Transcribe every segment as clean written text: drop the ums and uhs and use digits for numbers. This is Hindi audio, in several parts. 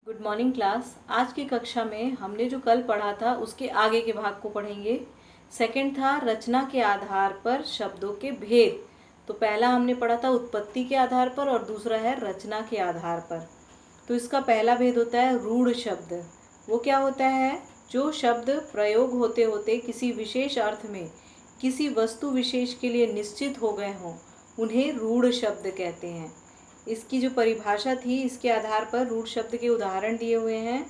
Good morning class. आज की कक्षा में हमने जो कल पढ़ा था उसके आगे के भाग को पढ़ेंगे। सेकंड था रचना के आधार पर शब्दों के भेद। तो पहला हमने पढ़ा था उत्पत्ति के आधार पर और दूसरा है रचना के आधार पर। तो इसका पहला भेद होता है रूढ़ शब्द। वो क्या होता है? जो शब्द प्रयोग होते होते किसी विशेष अर्थ में किसी वस्तु विशेष के लिए निश्चित हो गए हों उन्हें रूढ़ शब्द कहते हैं। इसकी जो परिभाषा थी इसके आधार पर रूढ़ शब्द के उदाहरण दिए हुए हैं,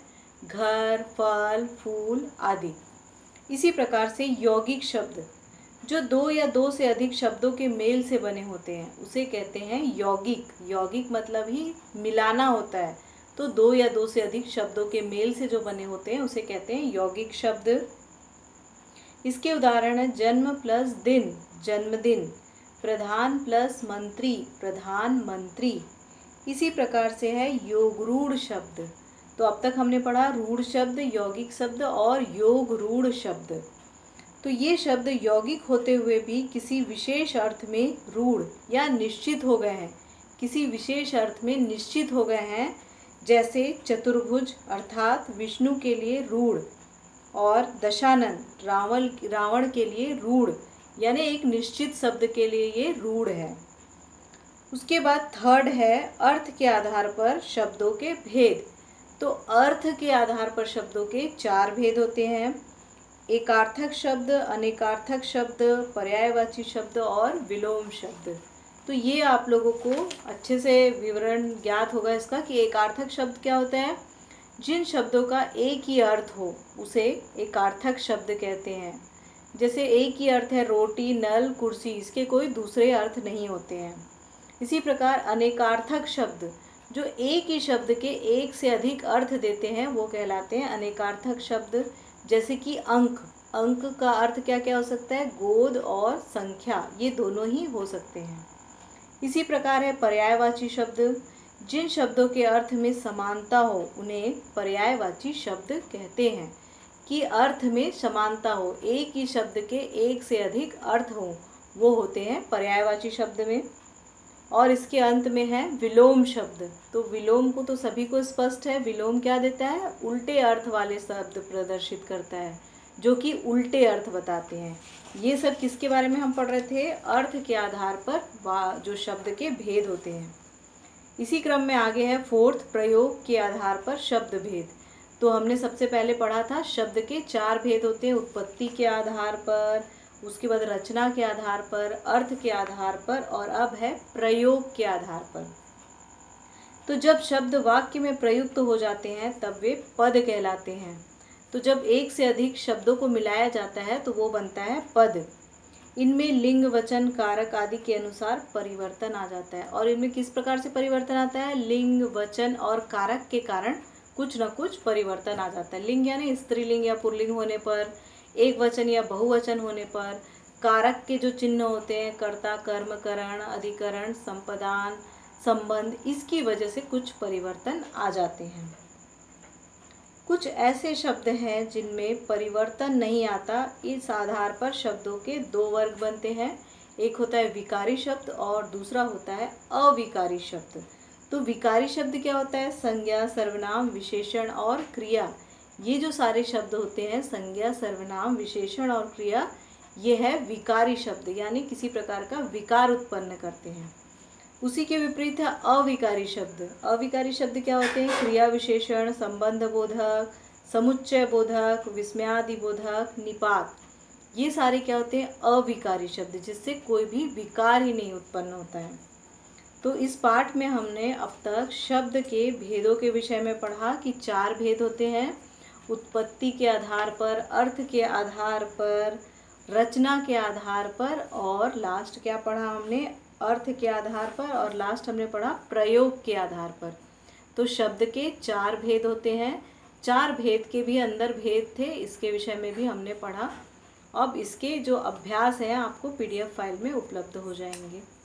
घर, फल, फूल आदि। इसी प्रकार से यौगिक शब्द जो दो या दो से अधिक शब्दों के मेल से बने होते हैं उसे कहते हैं यौगिक। यौगिक मतलब ही मिलाना होता है, तो दो या दो से अधिक शब्दों के मेल से जो बने होते हैं उसे कहते हैं यौगिक शब्द। इसके उदाहरण है जन्म प्लस दिन, जन्मदिन, प्रधान प्लस मंत्री, प्रधानमंत्री। इसी प्रकार से है योगरूढ़ शब्द। तो अब तक हमने पढ़ा रूढ़ शब्द, यौगिक शब्द और योगरूढ़ शब्द। तो ये शब्द यौगिक होते हुए भी किसी विशेष अर्थ में रूढ़ या निश्चित हो गए हैं, किसी विशेष अर्थ में निश्चित हो गए हैं। जैसे चतुर्भुज अर्थात विष्णु के लिए रूढ़ और दशानन रावण के लिए रूढ़, यानी एक निश्चित शब्द के लिए ये रूढ़ है। उसके बाद थर्ड है अर्थ के आधार पर शब्दों के भेद। तो अर्थ के आधार पर शब्दों के चार भेद होते हैं, एकार्थक शब्द, अनेकार्थक शब्द, पर्यायवाची शब्द और विलोम शब्द। तो ये आप लोगों को अच्छे से विवरण ज्ञात होगा इसका कि एकार्थक शब्द क्या होता है। जिन शब्दों का एक ही अर्थ हो उसे एकार्थक शब्द कहते हैं। जैसे एक ही अर्थ है रोटी, नल, कुर्सी, इसके कोई दूसरे अर्थ नहीं होते हैं। इसी प्रकार अनेकार्थक शब्द जो एक ही शब्द के एक से अधिक अर्थ देते हैं वो कहलाते हैं अनेकार्थक शब्द। जैसे कि अंक, अंक का अर्थ क्या क्या हो सकता है? गोद और संख्या, ये दोनों ही हो सकते हैं। इसी प्रकार है पर्यायवाची शब्द। जिन शब्दों के अर्थ में समानता हो उन्हें पर्यायवाची शब्द कहते हैं। कि अर्थ में समानता हो, एक ही शब्द के एक से अधिक अर्थ हो, वो होते हैं पर्यायवाची शब्द में। और इसके अंत में है विलोम शब्द। तो विलोम को तो सभी को स्पष्ट है, विलोम क्या देता है? उल्टे अर्थ वाले शब्द प्रदर्शित करता है, जो कि उल्टे अर्थ बताते हैं। ये सब किसके बारे में हम पढ़ रहे थे? अर्थ के आधार पर जो शब्द के भेद होते हैं। इसी क्रम में आगे है फोर्थ प्रयोग के आधार पर शब्द भेद। तो हमने सबसे पहले पढ़ा था शब्द के चार भेद होते हैं, उत्पत्ति के आधार पर, उसके बाद रचना के आधार पर, अर्थ के आधार पर और अब है प्रयोग के आधार पर। तो जब शब्द वाक्य में प्रयुक्त हो जाते हैं तब वे पद कहलाते हैं। तो जब एक से अधिक शब्दों को मिलाया जाता है तो वो बनता है पद। इनमें लिंग, वचन, कारक आदि के अनुसार परिवर्तन आ जाता है। और इनमें किस प्रकार से परिवर्तन आता है? लिंग, वचन और कारक के कारण कुछ न कुछ परिवर्तन आ जाता है। लिंग यानी स्त्रीलिंग या पुल्लिंग होने पर, एक वचन या बहुवचन होने पर, कारक के जो चिन्ह होते हैं कर्ता, कर्म, करण, अधिकरण, संपदान, संबंध, इसकी वजह से कुछ परिवर्तन आ जाते हैं। कुछ ऐसे शब्द हैं जिनमें परिवर्तन नहीं आता। इस आधार पर शब्दों के दो वर्ग बनते हैं, एक होता है विकारी शब्द और दूसरा होता है अविकारी शब्द। तो विकारी शब्द क्या होता है? संज्ञा, सर्वनाम, विशेषण और क्रिया। ये जो सारे शब्द होते हैं संज्ञा, सर्वनाम, विशेषण और क्रिया, ये है विकारी शब्द, यानी किसी प्रकार का विकार उत्पन्न करते हैं। उसी के विपरीत है अविकारी शब्द। अविकारी शब्द क्या होते हैं? क्रिया विशेषण, संबंध बोधक, समुच्चय बोधक, विस्मयादि बोधक, निपात, ये सारे क्या होते हैं? अविकारी शब्द, जिससे कोई भी विकार ही नहीं उत्पन्न होता है। तो इस पाठ में हमने अब तक शब्द के भेदों के विषय में पढ़ा कि चार भेद होते हैं, उत्पत्ति के आधार पर, अर्थ के आधार पर, रचना के आधार पर और लास्ट क्या पढ़ा हमने? अर्थ के आधार पर और लास्ट हमने पढ़ा प्रयोग के आधार पर। तो शब्द के चार भेद होते हैं, चार भेद के भी अंदर भेद थे, इसके विषय में भी हमने पढ़ा। अब इसके जो अभ्यास हैं आपको PDF फाइल में उपलब्ध हो जाएंगे।